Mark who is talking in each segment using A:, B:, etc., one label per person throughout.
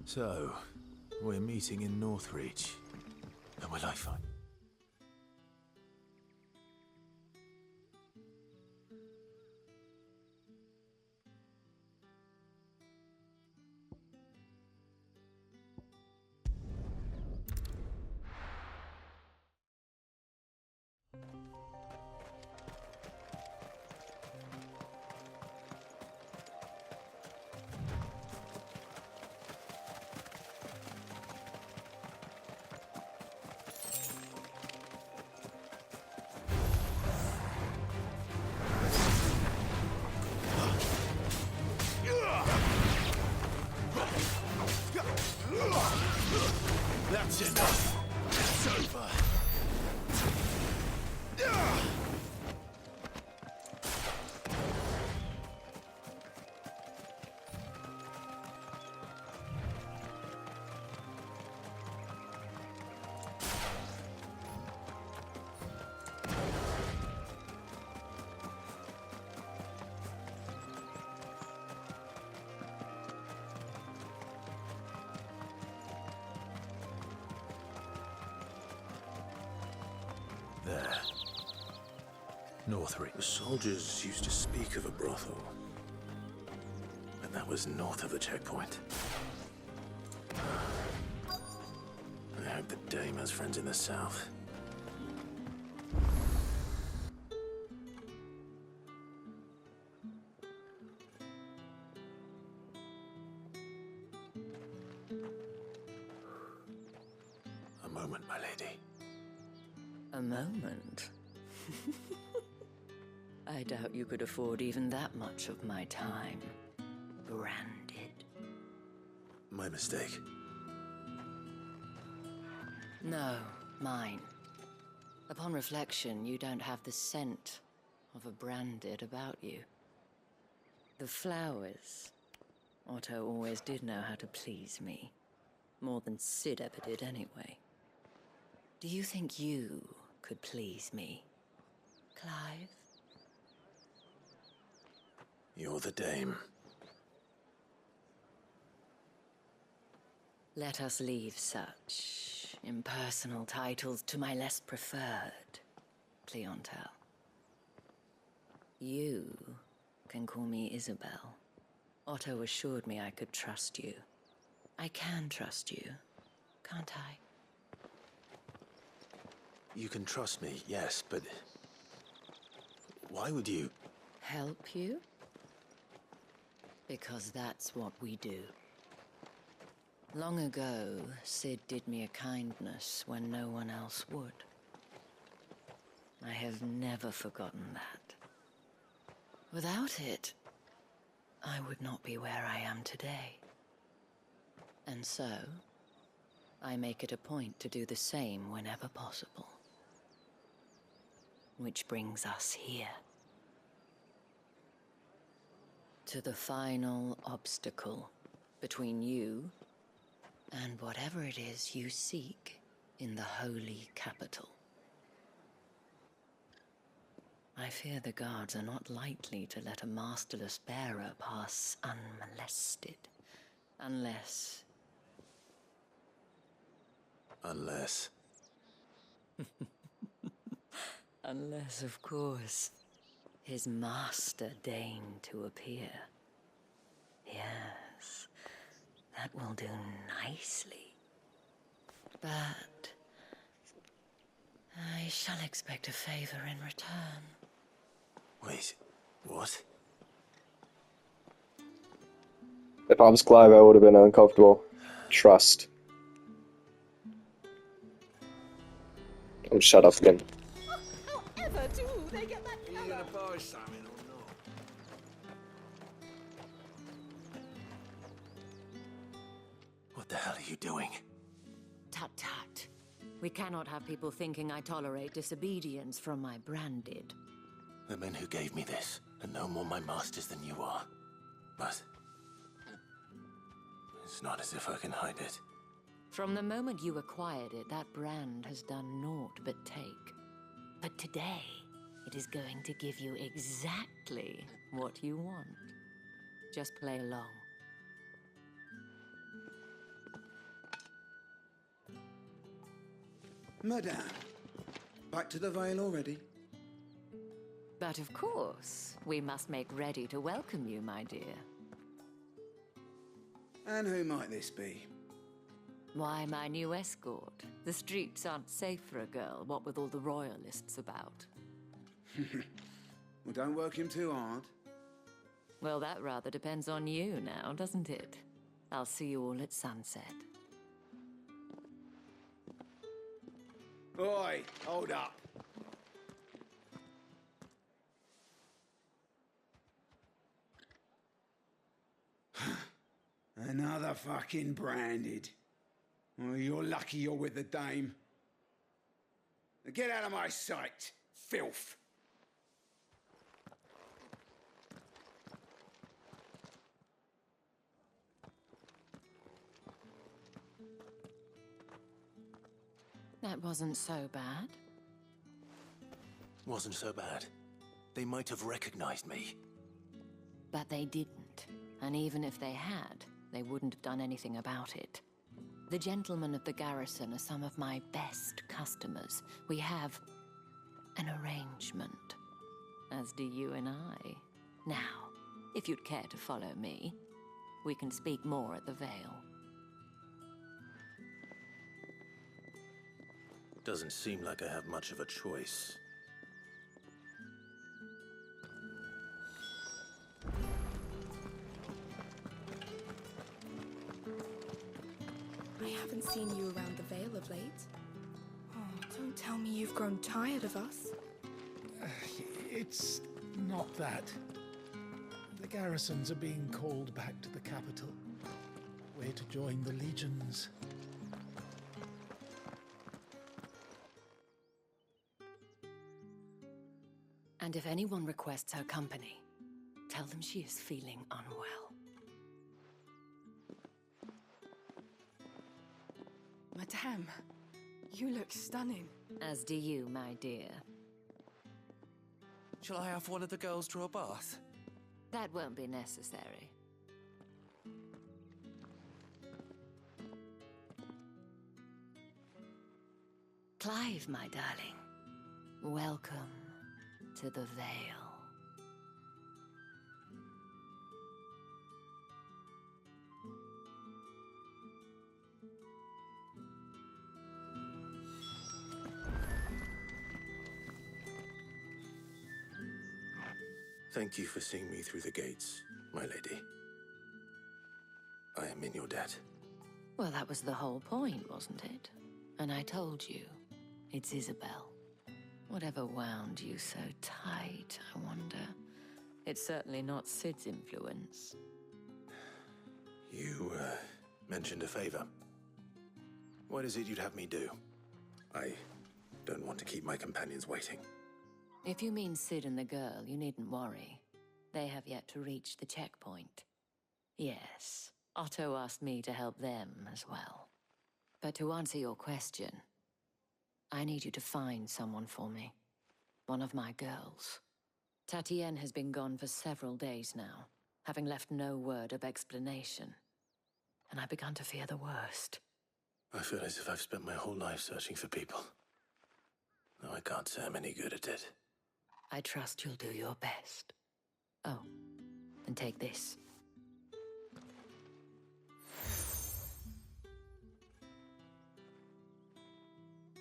A: So, we're meeting in Northreach. And will I find... That's enough! It's over! There. Northreach.
B: The soldiers used to speak of a brothel. But that was north of the checkpoint. I hope the Dame has friends in the south. A moment, my lady.
C: A moment? I doubt you could afford even that much of my time. Branded.
B: My mistake.
C: No, mine. Upon reflection, you don't have the scent of a branded about you. The flowers. Otto always did know how to please me. More than Sid ever did anyway. Do you think you could please me, Clive?
B: You're the Dame.
C: Let us leave such impersonal titles to my less preferred, Cleontel. You can call me Isabel. Otto assured me I could trust you. I can trust you, can't I?
B: You can trust me, yes, but... why would you...
C: Help you? Because that's what we do. Long ago, Sid did me a kindness when no one else would. I have never forgotten that. Without it, I would not be where I am today. And so, I make it a point to do the same whenever possible. Which brings us here. To the final obstacle between you and whatever it is you seek in the holy capital. I fear the guards are not likely to let a masterless bearer pass unmolested. Unless...
B: Unless...
C: Unless, of course, his master deigned to appear. Yes, that will do nicely. But I shall expect a favor in return.
B: Wait, what?
D: If I was Clive, I would have been uncomfortable. Trust. I'm shut up again.
E: However do they get that
F: Are you gonna buy something or not?
B: What the hell are you doing?
C: Tut tut. We cannot have people thinking I tolerate disobedience from my branded.
B: The men who gave me this are no more my masters than you are. But... it's not as if I can hide it.
C: From the moment you acquired it, that brand has done naught but take. But today, it is going to give you exactly what you want. Just play along.
G: Madame, back to the Vale already?
C: But of course, we must make ready to welcome you, my dear.
G: And who might this be?
C: Why, my new escort. The streets aren't safe for a girl, what with all the royalists about.
G: Well, don't work him too hard.
C: Well, that rather depends on you now, doesn't it? I'll see you all at sunset.
G: Oi, hold up. Another fucking branded. Well, you're lucky you're with the dame. Now get out of my sight, filth.
C: That wasn't so bad.
A: Wasn't so bad. They might have recognized me.
C: But they didn't. And even if they had, they wouldn't have done anything about it. The gentlemen of the garrison are some of my best customers. We have an arrangement, as do you and I. Now, if you'd care to follow me, we can speak more at the Vale.
B: Doesn't seem like I have much of a choice.
E: I haven't seen you around the Vale of late. Oh, don't tell me you've grown tired of us.
H: It's not that. The garrisons are being called back to the capital. We're to join the legions.
C: And if anyone requests her company, tell them she is feeling unwell.
E: Madame, you look stunning.
C: As do you, my dear.
A: Shall I have one of the girls draw a bath?
C: That won't be necessary. Clive, my darling. Welcome to the Vale.
B: Thank you for seeing me through the gates, my lady. I am in your debt.
C: Well, that was the whole point, wasn't it? And I told you, it's Isabel. Whatever wound you so tight, I wonder. It's certainly not Sid's influence.
B: You, mentioned a favor. What is it you'd have me do? I don't want to keep my companions waiting.
C: If you mean Sid and the girl, you needn't worry. They have yet to reach the checkpoint. Yes, Otto asked me to help them as well. But to answer your question, I need you to find someone for me. One of my girls. Tatienne has been gone for several days now, having left no word of explanation. And I've begun to fear the worst.
B: I feel as if I've spent my whole life searching for people. Though I can't say I'm any good at it.
C: I trust you'll do your best. Oh, and take this.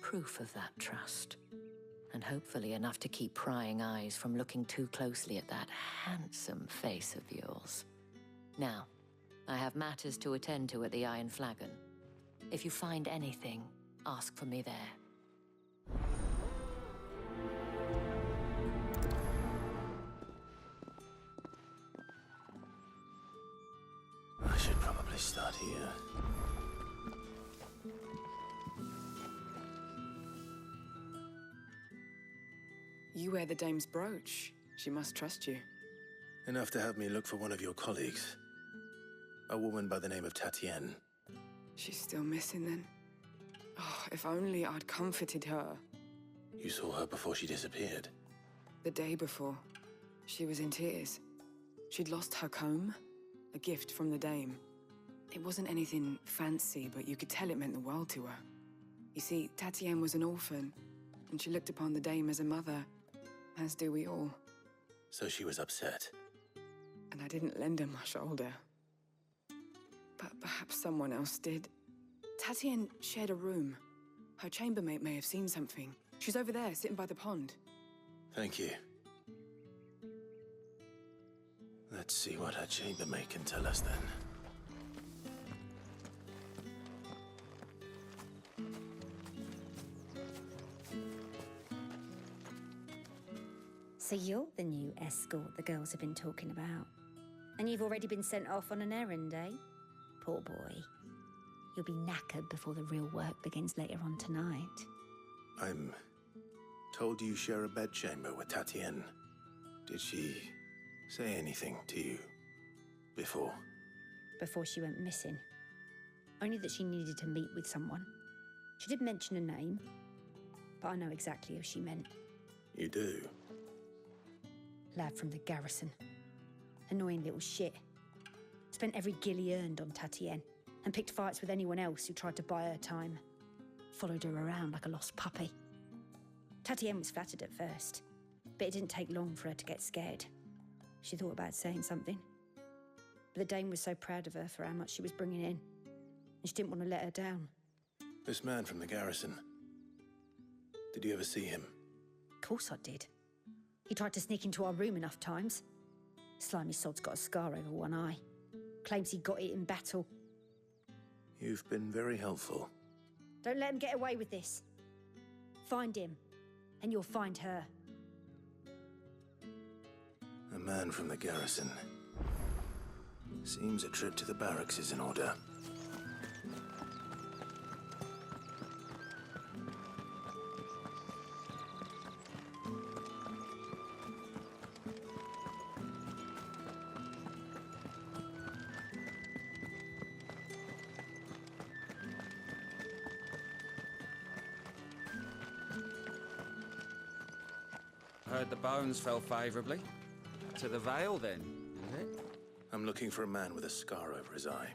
C: Proof of that trust. And hopefully enough to keep prying eyes from looking too closely at that handsome face of yours. Now, I have matters to attend to at the Iron Flagon. If you find anything, ask for me there.
B: I should probably start here.
I: You wear the dame's brooch. She must trust you.
B: Enough to have me look for one of your colleagues. A woman by the name of Tatienne.
I: She's still missing then. Oh, if only I'd comforted her.
B: You saw her before she disappeared.
I: The day before, she was in tears. She'd lost her comb, a gift from the dame. It wasn't anything fancy, but you could tell it meant the world to her. You see, Tatienne was an orphan, and she looked upon the dame as a mother, as do we all.
B: So she was upset.
I: And I didn't lend her my shoulder. But perhaps someone else did. Tatienne shared a room. Her chambermaid may have seen something. She's over there, sitting by the pond.
B: Thank you. Let's see what her chambermaid can tell us then.
J: So you're the new escort the girls have been talking about. And you've already been sent off on an errand, eh? Poor boy. You'll be knackered before the real work begins later on tonight.
B: I'm told you share a bedchamber with Tatienne. Did she say anything to you before?
J: Before she went missing. Only that she needed to meet with someone. She did mention a name, but I know exactly who she meant.
B: You do?
J: Lad from the garrison. Annoying little shit. Spent every guil he earned on Tatienne, and picked fights with anyone else who tried to buy her time. Followed her around like a lost puppy. Tatienne was flattered at first, but it didn't take long for her to get scared. She thought about saying something. But the dame was so proud of her for how much she was bringing in, and she didn't want to let her down.
B: This man from the garrison. Did you ever see him?
J: Of course I did. He tried to sneak into our room enough times. Slimy sod's got a scar over one eye. Claims he got it in battle.
B: You've been very helpful.
J: Don't let him get away with this. Find him, and you'll find her.
B: A man from the garrison. Seems a trip to the barracks is in order.
F: Heard the bones fell favourably. To the Vale, then, is it?
B: I'm looking for a man with a scar over his eye.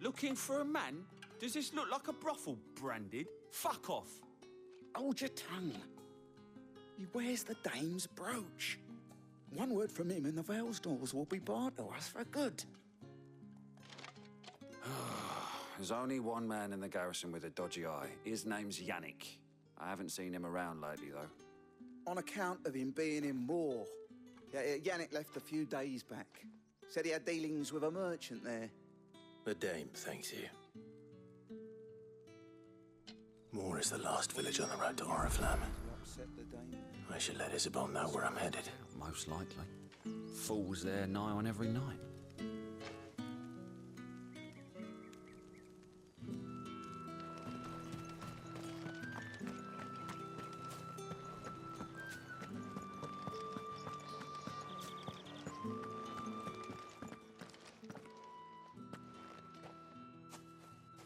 F: Looking for a man? Does this look like a brothel, Branded? Fuck off.
G: Hold your tongue. He wears the dame's brooch. One word from him and the Vale's doors will be barred to us for good.
K: There's only one man in the garrison with a dodgy eye. His name's Yannick. I haven't seen him around lately, though.
G: On account of him being in Moor. Yeah, Yannick left a few days back. Said he had dealings with a merchant there.
B: The dame thanks you. Moor is the last village on the road to Oriflamme.
G: Upset the dame.
B: I should let Isabel know where I'm headed.
K: Most likely. Fool's there nigh on every night.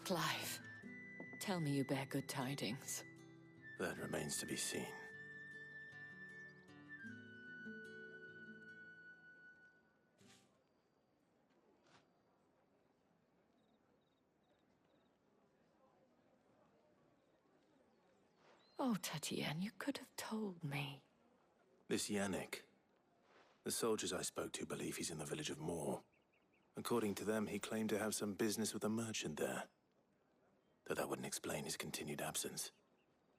C: Clive, tell me you bear good tidings.
B: That remains to be seen.
C: Oh, Tatienne, you could have told me.
B: This Yannick. The soldiers I spoke to believe he's in the village of Moor. According to them, he claimed to have some business with a merchant there. Though that wouldn't explain his continued absence.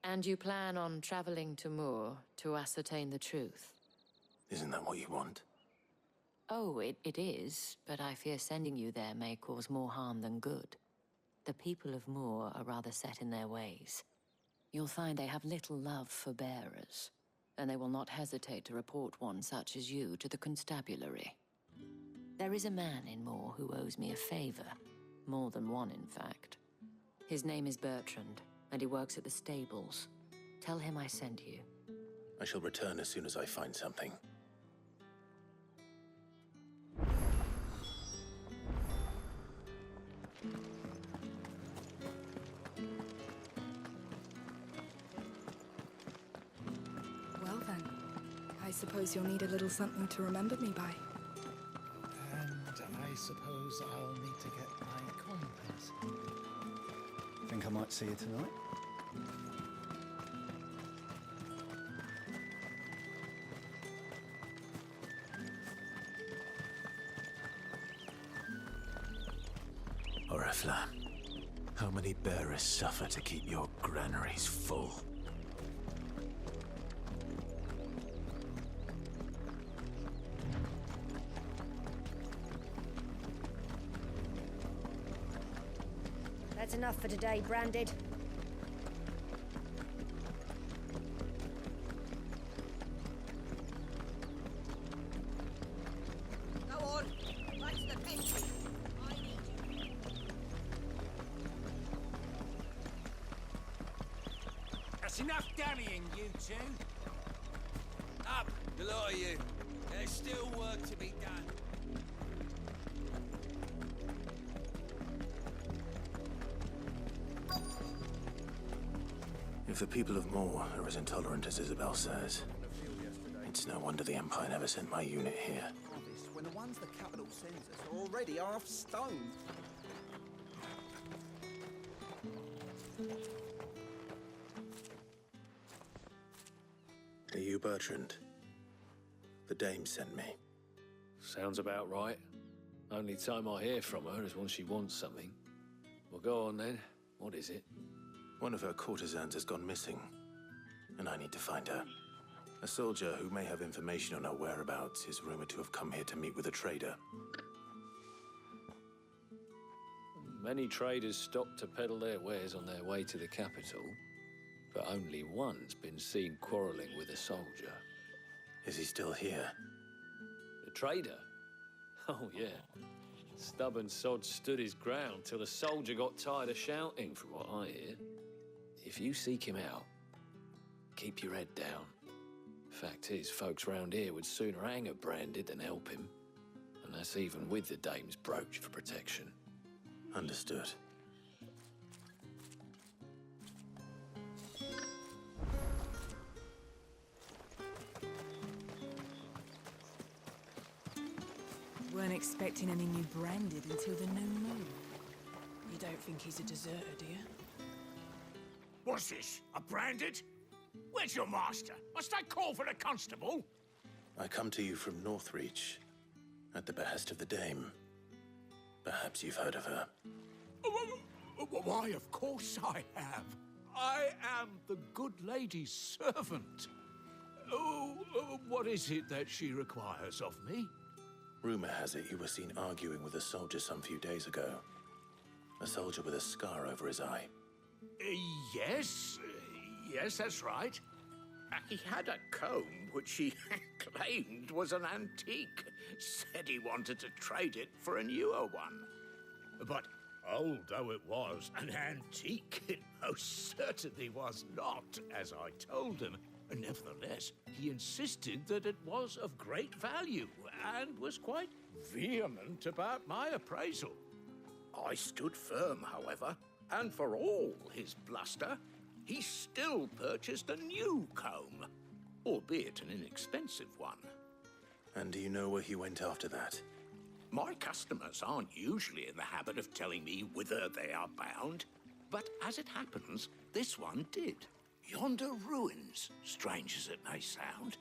C: And you plan on traveling to Moor to ascertain the truth?
B: Isn't that what you want?
C: Oh, it is, but I fear sending you there may cause more harm than good. The people of Moor are rather set in their ways. You'll find they have little love for bearers, and they will not hesitate to report one such as you to the constabulary. There is a man in Moor who owes me a favor. More than one, in fact. His name is Bertrand, and he works at the stables. Tell him I sent you.
B: I shall return as soon as I find something.
E: Well then, I suppose you'll need a little something to remember me by.
H: And I suppose I'll need to get my compass. Think I might see you tonight?
A: Oriflamme, how many bearers suffer to keep your granaries full?
J: That's enough for today, Branded.
L: Go on, back to the pantry. I need you.
F: That's enough dallying, you two. Up, the lot of you. There's still work to be done.
B: If the people of Moor are as intolerant as Isabel says, it's no wonder the Empire never sent my unit here.
M: When the ones the capital sends us are already half stoned.
B: Are you Bertrand? The dame sent me.
N: Sounds about right. Only time I hear from her is when she wants something. Well, go on then. What is it?
B: One of her courtesans has gone missing, and I need to find her. A soldier who may have information on her whereabouts is rumored to have come here to meet with a trader.
N: Many traders stop to peddle their wares on their way to the capital, but only one's been seen quarreling with a soldier.
B: Is he still here?
N: The trader? Oh, yeah. Stubborn sod stood his ground till the soldier got tired of shouting, from what I hear. If you seek him out, keep your head down. Fact is, folks round here would sooner hang a Branded than help him. And that's even with the dame's brooch for protection.
B: Understood.
O: Weren't expecting any new Branded until the new moon. You don't think he's a deserter, do you?
P: What's this? A Branded? Where's your master? Must I call for the constable?
B: I come to you from Northreach, at the behest of the dame. Perhaps you've heard of her.
P: Why, of course I have. I am the good lady's servant. What is it that she requires of me?
B: Rumor has it you were seen arguing with a soldier some few days ago. A soldier with a scar over his eye.
P: Yes, that's right. He had a comb which he claimed was an antique. Said he wanted to trade it for a newer one. But old though it was, an antique it most certainly was not, as I told him. Nevertheless, he insisted that it was of great value and was quite vehement about my appraisal. I stood firm, however, and for all his bluster, he still purchased a new comb, albeit an inexpensive one.
B: And do you know where he went after that?
P: My customers aren't usually in the habit of telling me whither they are bound, but as it happens, this one did. Yonder ruins, strange as it may sound.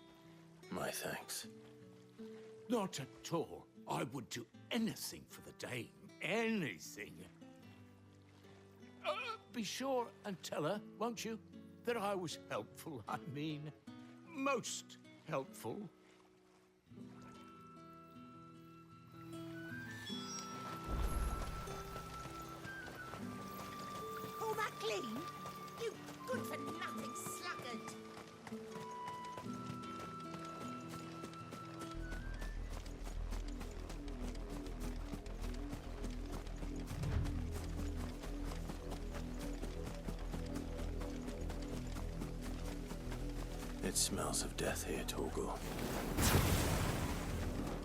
B: My thanks.
P: Not at all. I would do anything for the dame. Anything. Be sure and tell her, won't you, that I was helpful. I mean, most helpful.
L: All that clean? You good-for-nothing sluggard!
B: It smells of death here, Torgal.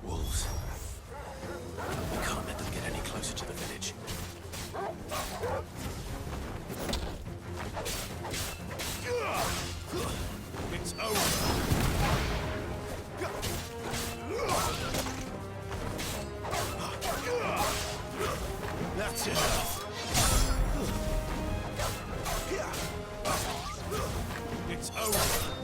B: Wolves. We can't let them get any closer to the village.
P: It's over.
A: That's enough.
P: It's over.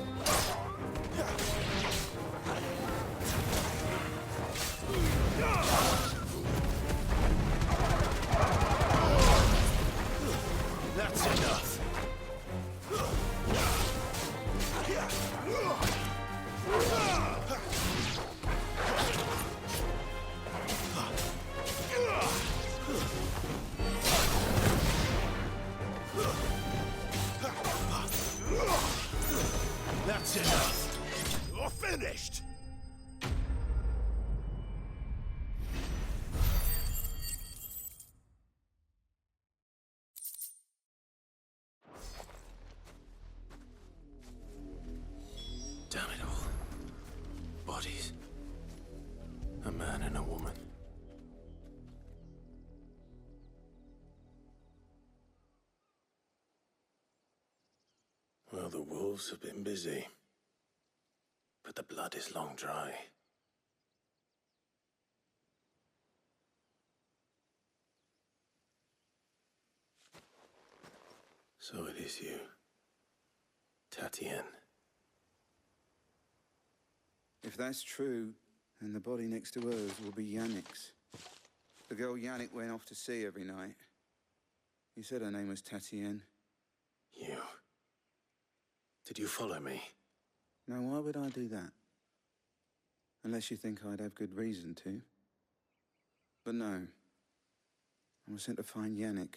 A: That's enough! You're finished!
B: Damn it all. Bodies. A man and a woman. Well, the wolves have been busy. But the blood is long dry. So it is you, Tatien.
Q: If that's true, then the body next to hers will be Yannick's. The girl Yannick went off to see every night. You said her name was Tatien.
B: You. Did you follow me?
Q: Now, why would I do that? Unless you think I'd have good reason to. But no. I was sent to find Yannick.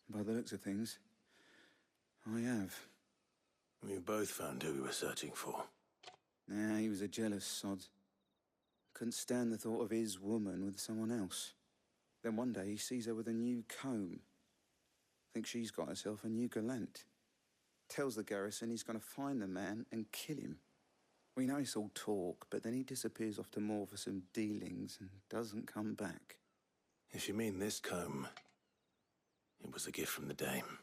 Q: By the looks of things, I have.
B: We both found who we were searching for.
Q: Nah, he was a jealous sod. Couldn't stand the thought of his woman with someone else. Then one day he sees her with a new comb. Thinks she's got herself a new gallant. Tells the garrison he's going to find the man and kill him. We know it's all talk, but then he disappears off to Moor for some dealings and doesn't come back.
B: If you mean this comb, it was a gift from the dame.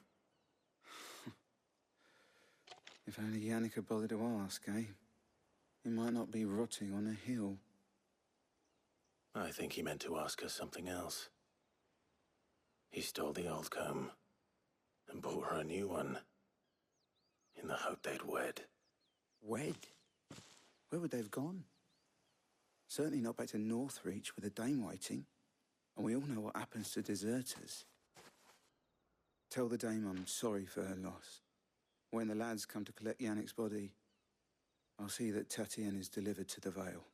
Q: If only Yannick had bothered to ask, eh? He might not be rotting on a hill.
B: I think he meant to ask her something else. He stole the old comb and bought her a new one in the hope they'd wed.
Q: Wed? Where would they have gone? Certainly not back to Northreach with a dame waiting. And we all know what happens to deserters. Tell the dame I'm sorry for her loss. When the lads come to collect Yannick's body, I'll see that Tatien is delivered to the Vale.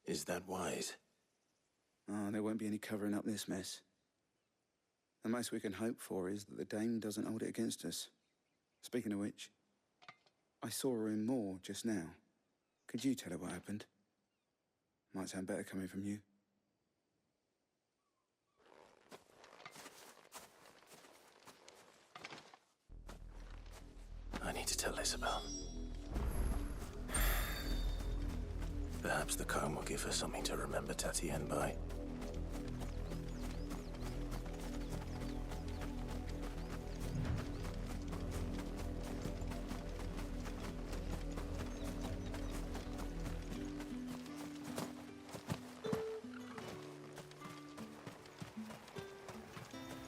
B: Is that wise?
Q: Oh, there won't be any covering up this mess. The most we can hope for is that the dame doesn't hold it against us. Speaking of which, I saw her in Moor just now. Could you tell her what happened? Might sound better coming from you.
B: I need to tell Isabel. Perhaps the comb will give her something to remember Tatien by.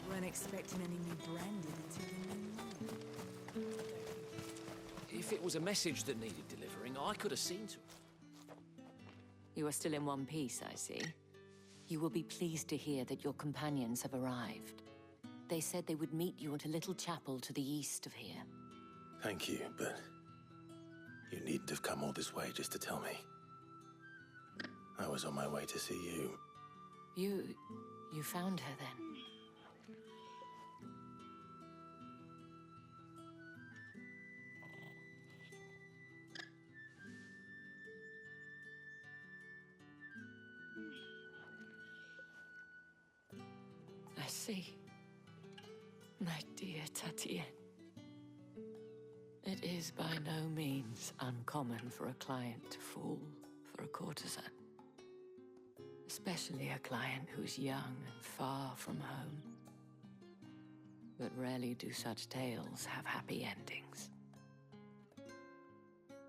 O: Weren't expecting any new branded until the new moon.
N: If it was a message that needed delivering, I could have seen to it.
C: You are still in one piece, I see. You will be pleased to hear that your companions have arrived. They said they would meet you at a little chapel to the east of here.
B: Thank you, but you needn't have come all this way just to tell me. I was on my way to see you.
C: You found her then? I see. My dear Tatien. It is by no means uncommon for a client to fall for a courtesan. Especially a client who's young and far from home. But rarely do such tales have happy endings.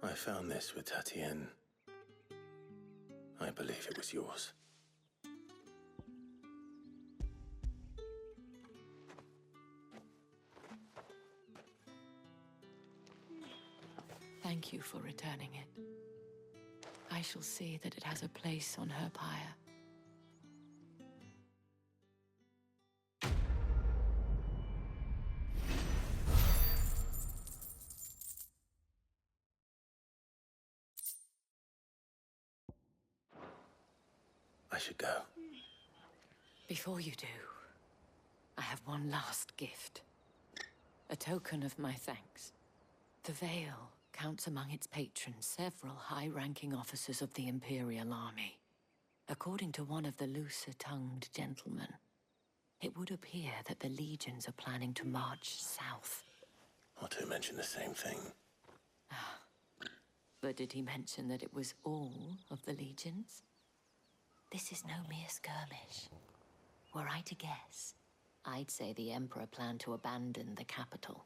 B: I found this with Tatien. I believe it was yours.
C: Thank you for returning it. I shall see that it has a place on her pyre.
B: I should go.
C: Before you do, I have one last gift. A token of my thanks. The veil counts among its patrons several high-ranking officers of the Imperial Army. According to one of the looser-tongued gentlemen, it would appear that the legions are planning to march south.
B: Or to mention the same thing.
C: But did he mention that it was all of the legions? This is no mere skirmish. Were I to guess, I'd say the Emperor planned to abandon the capital.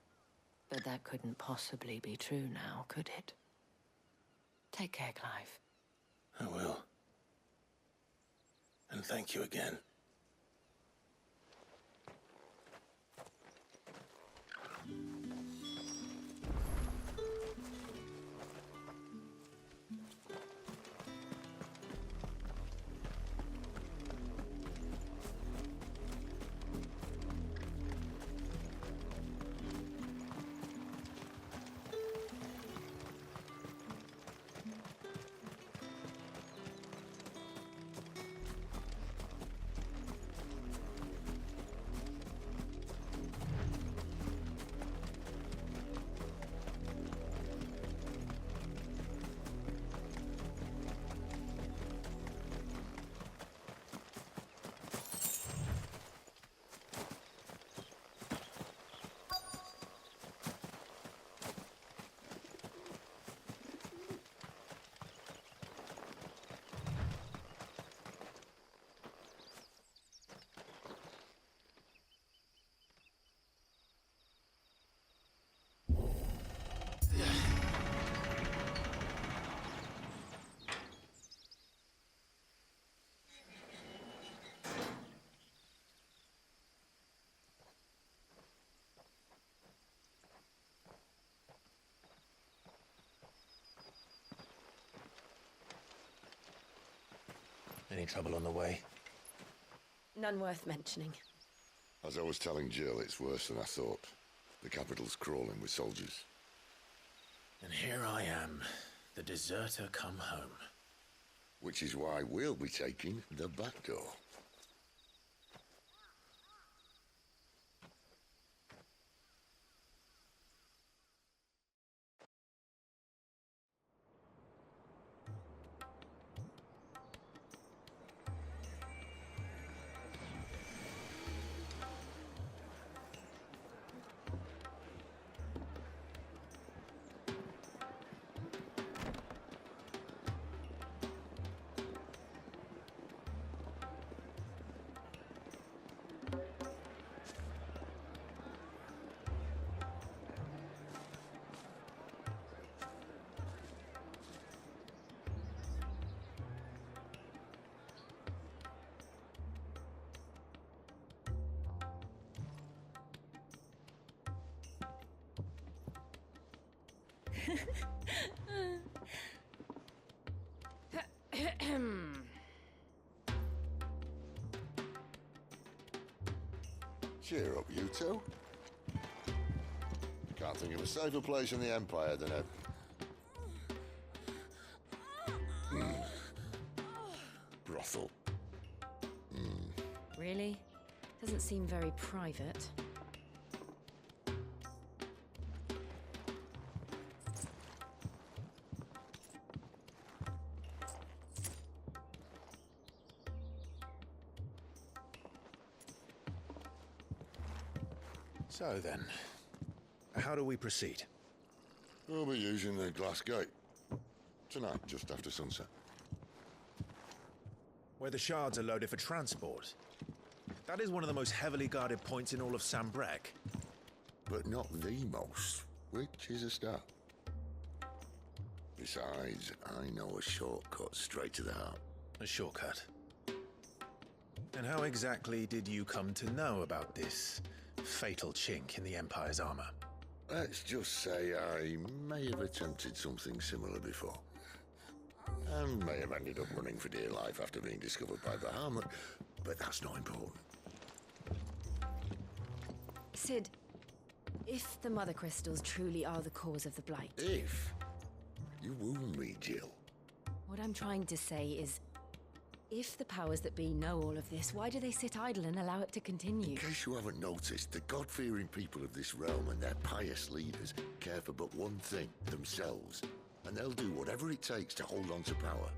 C: But that couldn't possibly be true now, could it? Take care, Clive.
B: I will. And thank you again. Any trouble on the way?
R: None worth mentioning.
S: As I was telling Jill, it's worse than I thought. The capital's crawling with soldiers.
A: And here I am, the deserter come home.
S: Which is why we'll be taking the back door. Cheer up, you two. Can't think of a safer place in the Empire than a... brothel.
R: Really? Doesn't seem very private.
A: So then, how do we proceed?
S: We'll be using the Glass Gate. Tonight, just after sunset.
A: Where the shards are loaded for transport. That is one of the most heavily guarded points in all of Sambrek.
S: But not the most, which is a start. Besides, I know a shortcut straight to the heart.
A: A shortcut? And how exactly did you come to know about this fatal chink in the Empire's armor?
S: Let's just say I may have attempted something similar before. And may have ended up running for dear life after being discovered by Bahamut, but that's not important.
R: Sid, if the Mother Crystals truly are the cause of the Blight...
S: If? You wound me, Jill.
R: What I'm trying to say is, If the powers that be know all of this, why do they sit idle and allow it to continue?
S: In case you haven't noticed, the God-fearing people of this realm and their pious leaders care for but one thing, themselves. And they'll do whatever it takes to hold on to power.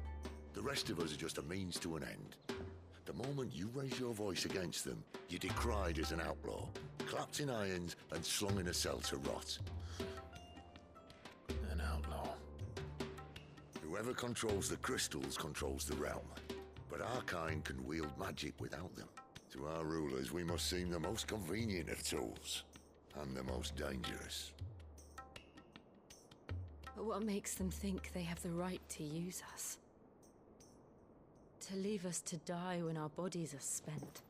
S: The rest of us are just a means to an end. The moment you raise your voice against them, you're decried as an outlaw, clapped in irons and slung in a cell to rot.
A: An outlaw.
S: Whoever controls the crystals controls the realm. But our kind can wield magic without them. To our rulers, we must seem the most convenient of tools, and the most dangerous.
R: But what makes them think they have the right to use us? To leave us to die when our bodies are spent?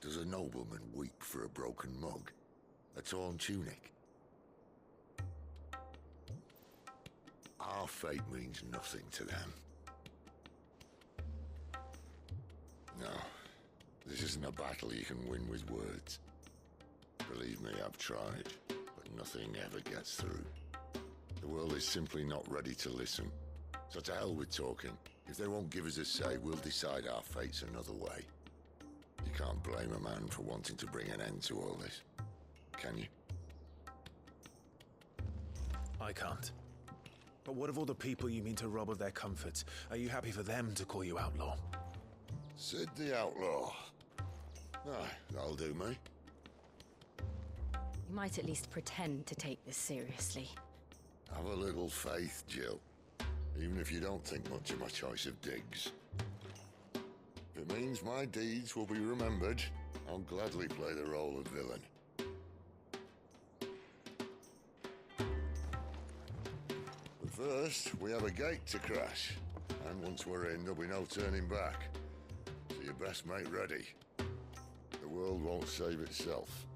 S: Does a nobleman weep for a broken mug? A torn tunic? Our fate means nothing to them. No, this isn't a battle you can win with words. Believe me, I've tried, but nothing ever gets through. The world is simply not ready to listen. So to hell with talking. If they won't give us a say, we'll decide our fates another way. You can't blame a man for wanting to bring an end to all this, can you?
A: I can't. But what of all the people you mean to rob of their comforts? Are you happy for them to call you outlaw?
S: Sid the Outlaw. Aye, that'll do me.
R: You might at least pretend to take this seriously.
S: Have a little faith, Jill. Even if you don't think much of my choice of digs. If it means my deeds will be remembered, I'll gladly play the role of villain. But first, we have a gate to crash. And once we're in, there'll be no turning back. So you best make ready. The world won't save itself.